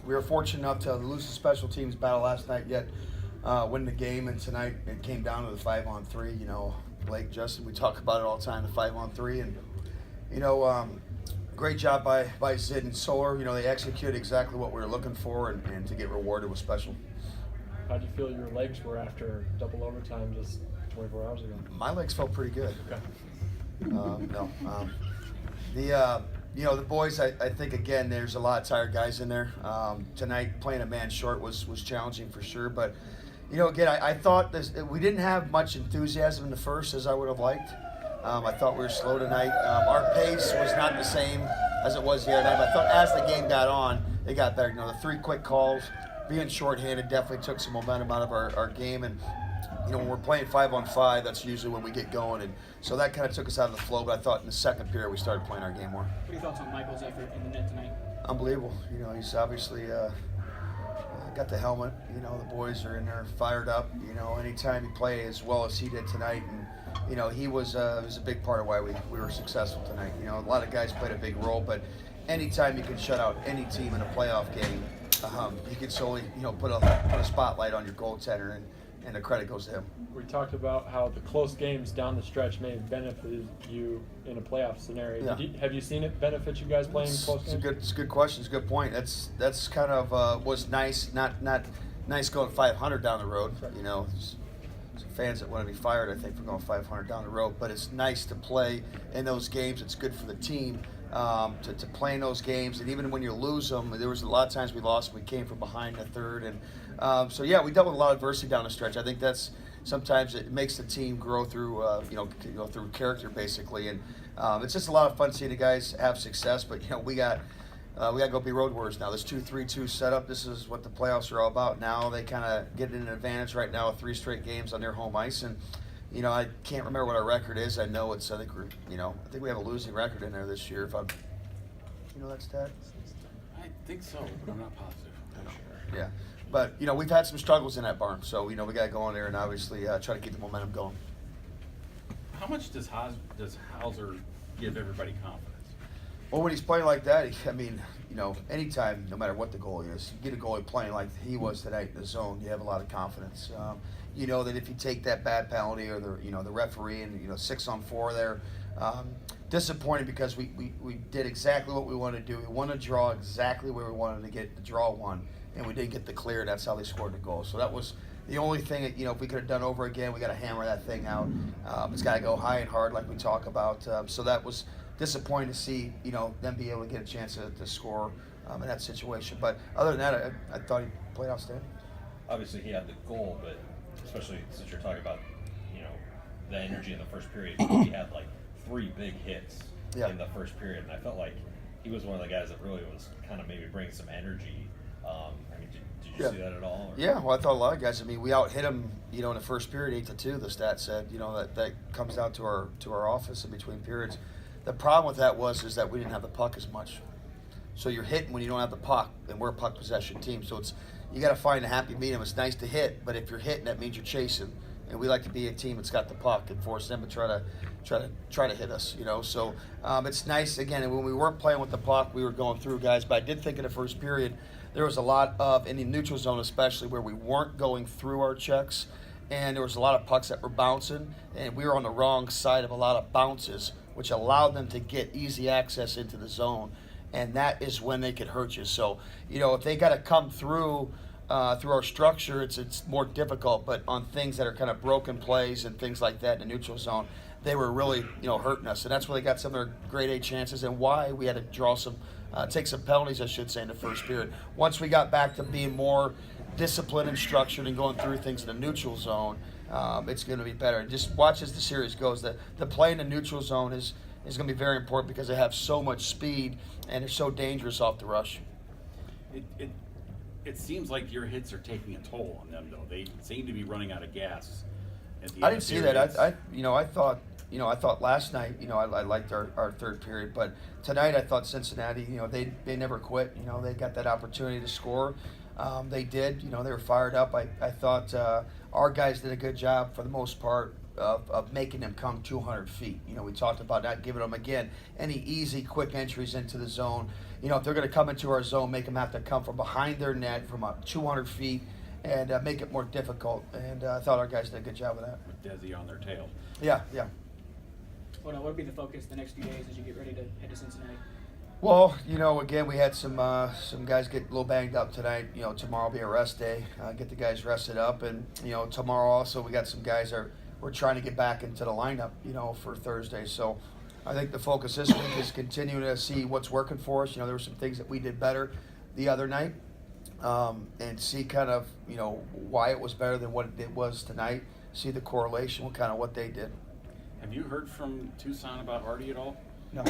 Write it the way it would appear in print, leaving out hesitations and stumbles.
we were fortunate enough to lose the special teams battle last night, yet win the game. And tonight it came down to the 5-on-3. Blake, Justin, we talk about it all the time, the 5-on-3. And, great job by Zid and Solar. They executed exactly what we were looking for, and to get rewarded was special. How did you feel your legs were after double overtime just 24 hours ago? My legs felt pretty good. Okay. The boys, I think, again, there's a lot of tired guys in there. Tonight, playing a man short was challenging for sure. But, again, I thought we didn't have much enthusiasm in the first as I would have liked. I thought we were slow tonight. Our pace was not the same as it was the other night. But I thought as the game got on, it got better. The 3 quick calls, being shorthanded definitely took some momentum out of our game. And, when we're playing 5-on-5, that's usually when we get going. And so that kind of took us out of the flow. But I thought in the second period we started playing our game more. What are your thoughts on Michael's effort in the net tonight? Unbelievable. He's obviously got the helmet. The boys are in there fired up. Anytime he plays as well as he did tonight. And, he was a big part of why we were successful tonight. A lot of guys played a big role, but anytime you can shut out any team in a playoff game, you can solely, put a spotlight on your goaltender, and the credit goes to him. We talked about how the close games down the stretch may have benefited you in a playoff scenario. Yeah. Have you seen it benefit you guys playing close games? It's a good question. It's a good point. That's kind of was nice. Not nice going 500 down the road. Right. Some fans that want to be fired, I think, for going 500 down the road. But it's nice to play in those games. It's good for the team to play in those games. And even when you lose them, there was a lot of times we lost. We came from behind the third, and we dealt with a lot of adversity down the stretch. I think that's sometimes it makes the team grow through go through character basically, and it's just a lot of fun seeing the guys have success. But we got to go be road warriors now. This 2-3-2 setup, this is what the playoffs are all about. Now they kind of get an advantage right now with 3 straight games on their home ice, and I can't remember what our record is. I know it's I think we have a losing record in there this year. If I'm that stat. I think so, but I'm not positive. Yeah, but we've had some struggles in that barn, so we got to go in there and obviously try to keep the momentum going. How much does Hauser give everybody confidence? Well, when he's playing like that, anytime, no matter what the goalie is, you get a goalie playing like he was tonight in the zone, you have a lot of confidence. You know that if you take that bad penalty or the referee and 6-on-4 there, disappointed because we did exactly what we wanted to do. We wanted to draw exactly where we wanted to get the draw one, and we didn't get the clear. That's how they scored the goal. So that was the only thing that if we could have done over again, we got to hammer that thing out. It's got to go high and hard like we talk about. So that was disappointing to see them be able to get a chance to score in that situation. But other than that, I thought he played outstanding. Obviously, he had the goal, but especially since you're talking about the energy in the first period, he had like 3 big hits in the first period, and I felt like he was one of the guys that really was kind of maybe bringing some energy. Did you see that at all? Or? Yeah, well, I thought a lot of guys. We out hit them, in the first period 8-2. The stat said, that comes down to our office in between periods. The problem with that is that we didn't have the puck as much. So you're hitting when you don't have the puck, and we're a puck possession team. So you got to find a happy medium. It's nice to hit, but if you're hitting, that means you're chasing. And we like to be a team that's got the puck and force them to try to hit us. So it's nice again. And when we weren't playing with the puck, we were going through guys. But I did think in the first period there was a lot of in the neutral zone, especially where we weren't going through our checks, and there was a lot of pucks that were bouncing, and we were on the wrong side of a lot of bounces, which allowed them to get easy access into the zone, and that is when they could hurt you. So if they got to come through our structure, it's more difficult. But on things that are kind of broken plays and things like that in the neutral zone, they were really hurting us, and that's where they got some of their grade A chances, and why we had to draw take some penalties, I should say, in the first period. Once we got back to being more disciplined and structured and going through things in the neutral zone, it's going to be better. Just watch as the series goes. The play in the neutral zone is going to be very important because they have so much speed and they're so dangerous off the rush. It seems like your hits are taking a toll on them, though. They seem to be running out of gas. I didn't see that. I thought last night, I liked our third period, but tonight I thought Cincinnati, they never quit. They got that opportunity to score. They did. They were fired up. I thought our guys did a good job for the most part of making them come 200 feet. We talked about not giving them, again, any easy, quick entries into the zone. if they're going to come into our zone, make them have to come from behind their net from 200 feet and make it more difficult. And I thought our guys did a good job of that. With Desi on their tail. Yeah. What would be the focus the next few days as you get ready to head to Cincinnati? Well, again, we had some guys get a little banged up tonight. Tomorrow will be a rest day. Get the guys rested up, and tomorrow also we got some guys we're trying to get back into the lineup. For Thursday. So I think the focus this week is continuing to see what's working for us. There were some things that we did better the other night, and see kind of why it was better than what it was tonight. See the correlation with kind of what they did. Have you heard from Tucson about Artie at all? No.